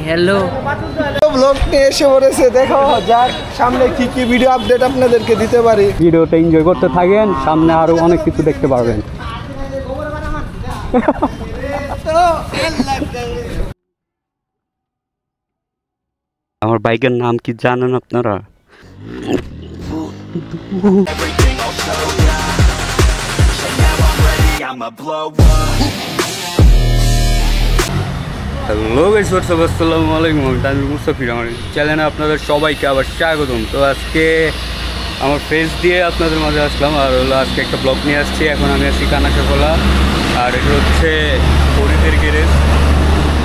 Hello blog নিয়ে এসে পড়েছে, দেখো যাক সামনে কি কি ভিডিও আপডেট আপনাদেরকে দিতে পারি। ভিডিওটা এনজয় করতে থাকেন, সামনে আরো অনেক কিছু দেখতে পারবেন। আমার বাইকের নাম কি জানেন আপনারা? হ্যালো গাইস, হোয়াটসঅ্যাপ, আসসালামু আলাইকুম। আমি তানভীর মুস্তাফির, আমার চ্যানেলে আপনাদের সবাইকে আবার স্বাগতম। তো আজকে আমার ফেস দিয়ে আপনাদের মাঝে আসলাম, আর হলো আজকে একটা ব্লগ নিয়ে আসছি। এখন আমি আছি কানাকাখোলা, আর এটা হচ্ছে ফরিদের গ্যারেজ।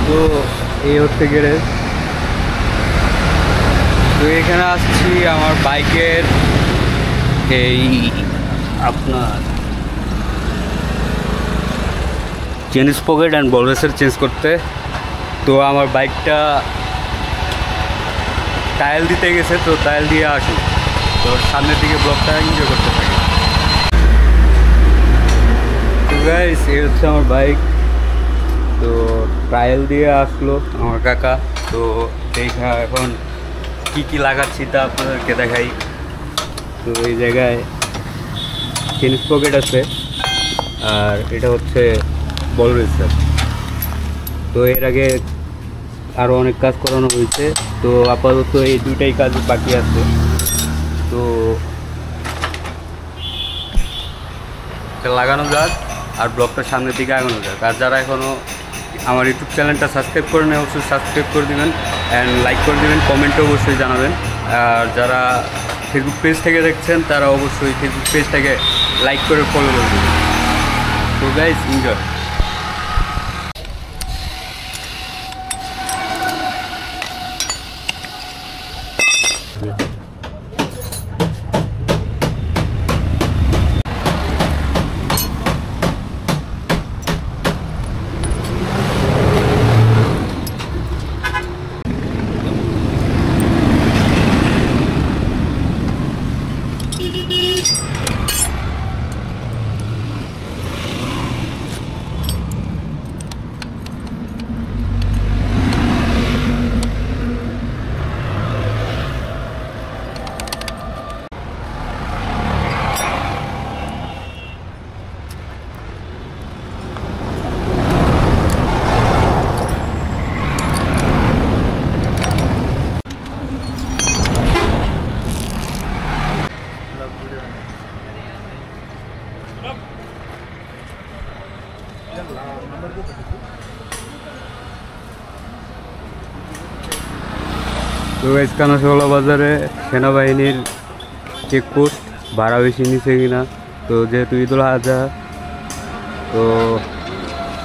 তো এই হচ্ছে গ্যারেজ। তো এখানে আসছি আমার বাইকের এই আপনার chain sprocket and ball racer change করতে। তো আমার বাইকটা টায়াল দিতে গেছে, তো টায়াল দিয়ে আসি। তো সামনের দিকে ব্লগটা এনজয় করতে থাকি। তো গাইস, এই হচ্ছে আমার বাইক। তো ট্রায়াল দিয়ে আসলো আমার কাকা। তো দেখা এখন কি কি লাগাচ্ছি তা আপনাদেরকে দেখাই। তো এই জায়গায় চেন স্পকেট আছে, আর এটা হচ্ছে বল রেসার। তো এর আগে আরও অনেক কাজ করানো হয়েছে, তো আপাতত এই দুইটাই কাজ বাকি আছে। তো এটা লাগানো যাক আর ব্লগটার সামনের দিকে আগানো যাক। আর যারা এখনও আমার ইউটিউব চ্যানেলটা সাবস্ক্রাইব করে নেয়, অবশ্যই সাবস্ক্রাইব করে দেবেন অ্যান্ড লাইক করে দেবেন, কমেন্টও অবশ্যই জানাবেন। আর যারা ফেসবুক পেজ থেকে দেখছেন তারা অবশ্যই ফেসবুক পেজটাকে লাইক করে ফলো করে দেবেন। তো গাইস, এনজয়। তো গাইস, কানাকাখোলা বাজারে সেনাবাহিনীর চেকপোস্ট ভাড়া বেশি নিচ্ছে কিনা। তো যেহেতু ঈদুল আজহা, তো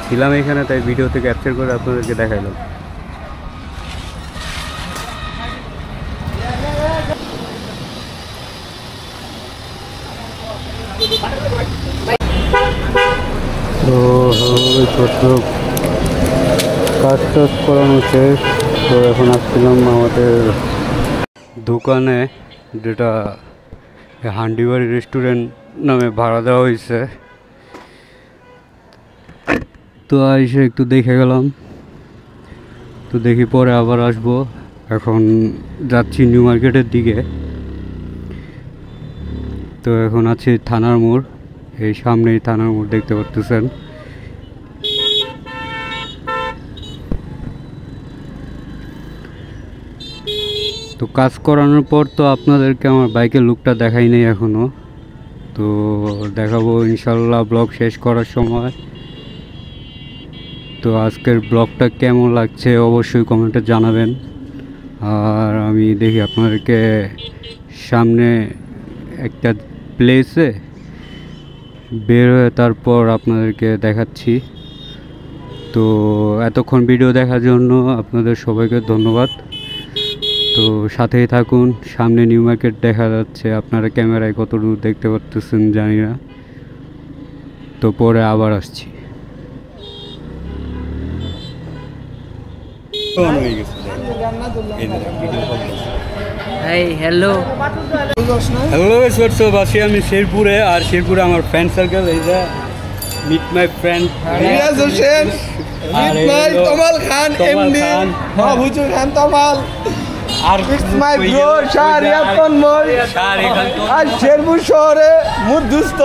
ছিলাম এখানে, তাই ভিডিওতে ক্যাপচার করে আপনাদেরকে দেখাইলাম। তো কাজ টাজ করানো শেষ। তো এখন আসছিলাম আমাদের দোকানে, যেটা হান্ডিবাড়ি রেস্টুরেন্ট নামে ভাড়া দেওয়া হয়েছে। তো এসে একটু দেখে গেলাম, তো দেখি পরে আবার আসবো। এখন যাচ্ছি নিউ মার্কেটের দিকে। তো এখন আছি থানার মোড়, এই সামনেই থানার মোড় দেখতে পাচ্ছেন। তো কাজ করানোর পর তো আপনাদেরকে আমার বাইকের লুকটা দেখাই নেই এখনও, তো দেখাবো ইনশাল্লাহ ব্লগ শেষ করার সময়। তো আজকের ব্লগটা কেমন লাগছে অবশ্যই কমেন্টে জানাবেন। আর আমি দেখি আপনাদেরকে সামনে একটা প্লেসে বের হয়ে তারপর আপনাদেরকে দেখাচ্ছি। তো এতক্ষণ ভিডিও দেখার জন্য আপনাদের সবাইকে ধন্যবাদ। তো সাথেই থাকুন, সামনে নিউ মার্কেট দেখা যাচ্ছে, আপনারা ক্যামেরায় কত দূর দেখতে পারতেছেন জানি না। তো পরে আবার আসছি। হ্যালো হ্যালো, আছি আমি শেরপুরে, আর শেরপুরে আমার ফ্রেন্ড সার্কেল। এই যে meet my friend Riaz Hossain, meet my Tamal Khan MD, হ্যাঁ হুজুর খান তমাল, আর it's my bro Shahriar Tanmoy. আর শেরপুর শহরে মুদ্দুস্ত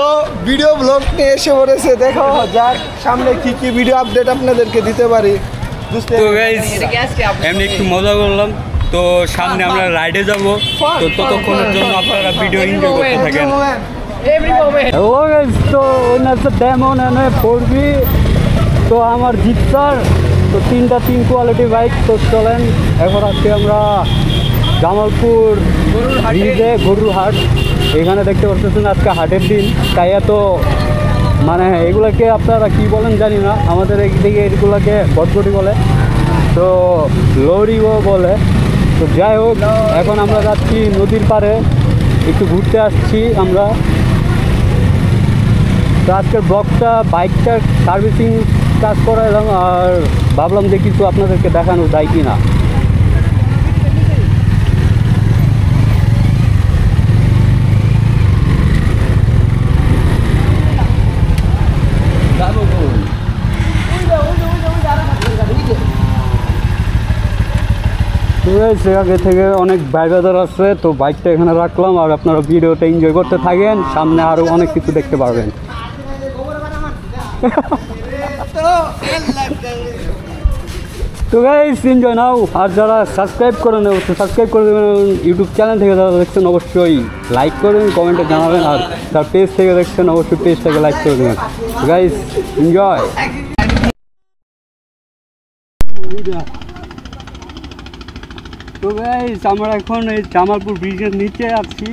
ভিডিও ব্লগ নিয়ে এসে পড়েছে। দেখো যাক সামনে কি কি ভিডিও আপডেট আপনাদেরকে দিতে পারি। তো গাইস এমনি একটু মজা করলাম, তো সামনে আমরা রাইডে যাব, তো ততক্ষণের জন্য আপনারা ভিডিও এনজয় করতে থাকেন। হ্যালো গাইস, তো ওনার ডেমন এনে পড়বি, তো আমার জিতসার, তো তিন কোয়ালিটি বাইক। তো চলেন এখন আজকে আমরা জামালপুর ব্রিজে গরুর হাট, এখানে দেখতে পাচ্ছেন আজকে হাটের দিন, তাই এত মানে এগুলোকে আপনারা কি বলেন জানি না, আমাদের এইদিকে এগুলোকে বটবটি বলে, তো লরিও বলে। তো যাই হোক, এখন আমরা যাচ্ছি নদীর পাড়ে, একটু ঘুরতে আসছি আমরা। তো আজকের ব্লগটা বাইকটা সার্ভিসিং কাজ করালাম, আর ভাবলাম যে কিছু আপনাদেরকে দেখানো যায় কি না। আগে থেকে অনেক বাইবাদার আছে, তো বাইকটা এখানে রাখলাম, আর আপনারা ভিডিওটা এনজয় করতে থাকেন, সামনে আরো অনেক কিছু দেখতে পারবেন। তো গাইস এনজয় নাও, আর যারা সাবস্ক্রাইব করেন অবশ্যই সাবস্ক্রাইব করে দেবেন, ইউটিউব চ্যানেল থেকে যারা দেখছেন অবশ্যই লাইক করবেন, কমেন্টে জানাবেন, আর যারা পেজ থেকে দেখছেন অবশ্যই পেজটাকে লাইক করে দেবেন। Guys enjoy. তো গাইস আমরা এখন এই জামালপুর ব্রিজের নিচে আছি,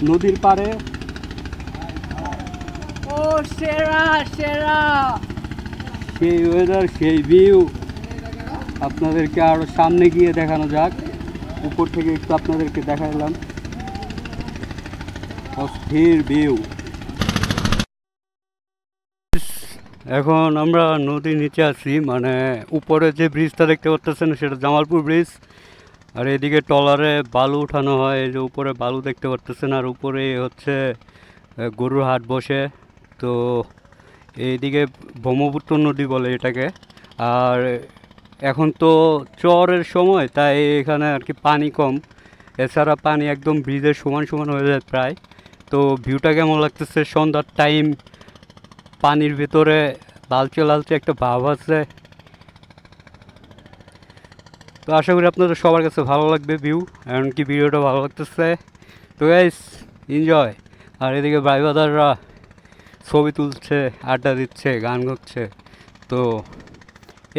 নদীর পাড়ে। ও সেরা সেরা, সেই ওয়েদার, সেই ভিউ আপনাদেরকে আরো সামনে গিয়ে দেখানো যাক। উপর থেকে একটু আপনাদেরকে দেখালাম, অস্থির ভিউ। এখন আমরা নদীর নিচে আছি, মানে উপরে যে ব্রিজটা দেখতে পাচ্ছেন সেটা জামালপুর ব্রিজ, আর এদিকে ট্রলারে বালু উঠানো হয়, এই যে উপরে বালু দেখতে পাচ্ছেন, আর উপরে হচ্ছে গরুর হাট বসে। তো এইদিকে ব্রহ্মপুত্র নদী বলে এটাকে, আর এখন তো চরের সময়, তাই এখানে আর কি পানি কম, এছাড়া পানি একদম ব্রিজের সমান সমান হয়ে যায় প্রায়। তো ভিউটা কেমন লাগতেছে সন্ধ্যার টাইম, পানির ভিতরে লালচে লালচে একটা ভাব আছে। তো আশা করি আপনাদের সবার কাছে ভালো লাগবে ভিউ, এমনকি ভিডিওটা ভালো লাগতেছে। তো গাইস এনজয়। আর এদিকে ভাই বাদাররা ছবি তুলছে, আড্ডা দিচ্ছে, গান করছে। তো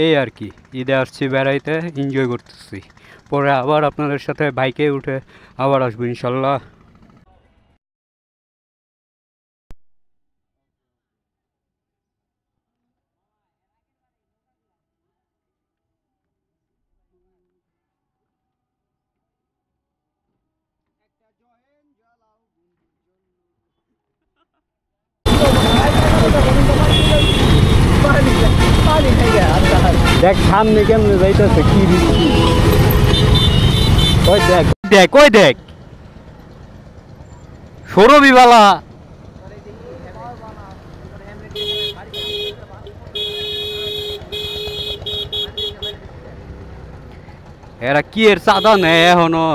এই আর কি, ঈদে আসছি বেড়াইতে, এনজয় করতেছি। পরে আবার আপনাদের সাথে বাইকে উঠে আবার আসবো ইনশাল্লাহ। দেখ সামনে কেমনে যাইতেছে, কি বৃষ্টি, ওই দেখ দেখ ওই দেখ সৌরবিবালা। এরা কি এর চাঁদা নেয় এখনো,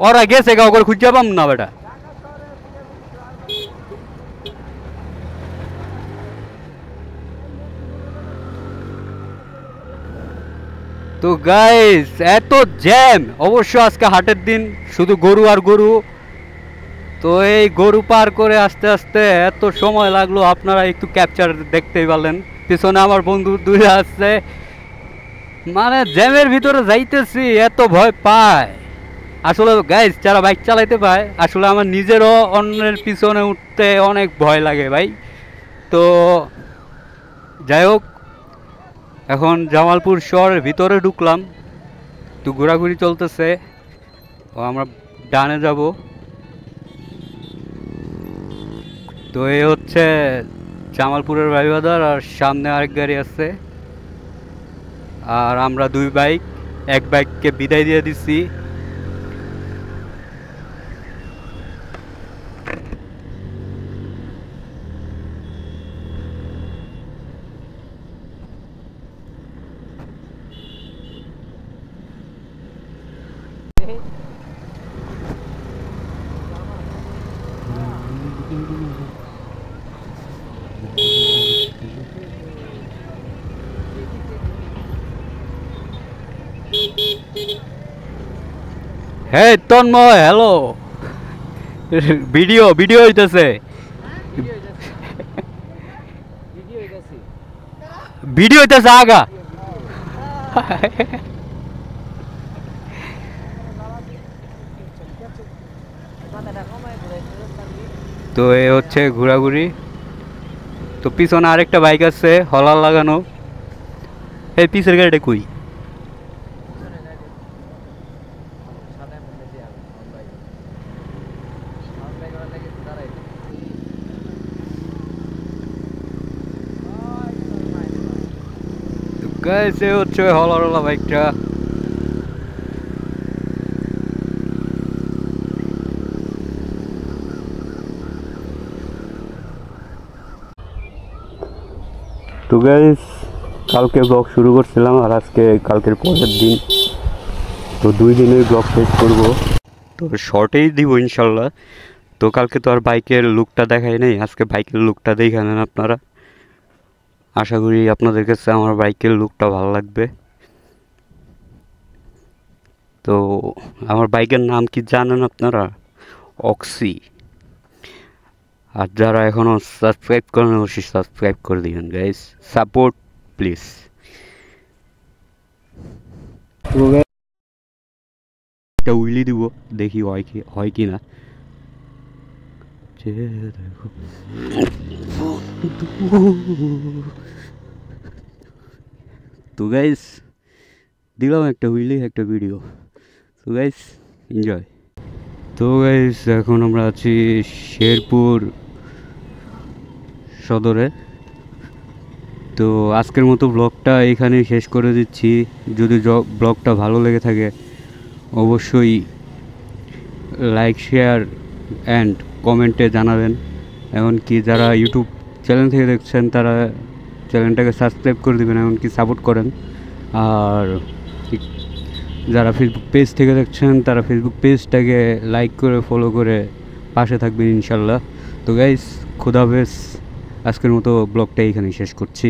ওরা গেছে গা করে খুঁজে পাম না বেটা। তো গাইস এত জ্যাম, অবশ্য আজকে হাটের দিন, শুধু গরু আর গরু। তো এই গরু পার করে আস্তে আস্তে এত সময় লাগলো, আপনারা একটু ক্যাপচার দেখতেই পারলেন। পিছনে আমার বন্ধু দুইটা আসছে, মানে জ্যামের ভিতরে যাইতেছি এত ভয় পায়। আসলে গাইস যারা বাইক চালাইতে পায়, আসলে আমার নিজেরও অন্যের পিছনে উঠতে অনেক ভয় লাগে ভাই। তো যাই হোক, এখন জামালপুর শহরের ভিতরে ঢুকলাম, তো ঘোরাঘুরি চলতেছে। ও আমরা ডানে যাব। তো এই হচ্ছে জামালপুরের ভাইবাজার, আর সামনে আরেক গাড়ি আছে, আর আমরা দুই বাইক, এক বাইককে বিদায় দিয়ে দিচ্ছি। হে তন্ময়, হ্যালো। ভিডিও ভিডিও হইতেছে, ভিডিও হইতেছে আগা। তো এ হচ্ছে ঘোরাঘুরি। তো পিছনে আরেকটা বাইক আছে হলার লাগানো। এই পিছের গাড়িটা কই? গাইস এ হচ্ছে হলারওয়ালা বাইকটা। তো গাইস কালকে ব্লগ শুরু করছিলাম আর আজকে কালকের পরের দিন, তো 2 দিনের ব্লগ শেষ করব। তো শর্টেই দিব ইনশাল্লাহ। তো কালকে তো আর বাইকের লুকটা দেখাই নাই, আজকে বাইকের লুকটা দেখে নেন আপনারা। আশা করি আপনাদের কাছে আমার বাইকের লুকটা ভালো লাগবে। তো আমার বাইকের নাম কি জানেন আপনারা? অক্সি। আর যারা এখনও সাবস্ক্রাইব করেন অবশ্যই সাবস্ক্রাইব করে দিবেন গাইস, সাপোর্ট প্লিজ। একটা উইলি দিব, দেখি হয় কি না। তো গাইস দিলাম একটা উইলি, একটা ভিডিও। তো গাইস এনজয়। তো গাইস এখন আমরা আছি শেরপুর সদরে। তো আজকের মতো ব্লগটা এখানেই শেষ করে দিচ্ছি। যদি ব্লগটা ভালো লেগে থাকে অবশ্যই লাইক, শেয়ার অ্যান্ড কমেন্টে জানাবেন। এমনকি যারা ইউটিউব চ্যানেল থেকে দেখছেন তারা চ্যানেলটাকে সাবস্ক্রাইব করে দেবেন, এমনকি সাপোর্ট করেন। আর যারা ফেসবুক পেজ থেকে দেখছেন তারা ফেসবুক পেজটাকে লাইক করে ফলো করে পাশে থাকবেন ইনশাল্লাহ। তো গাইস খুদা হাফেজ, আজকের মতো ব্লগটা এখানেই শেষ করছি।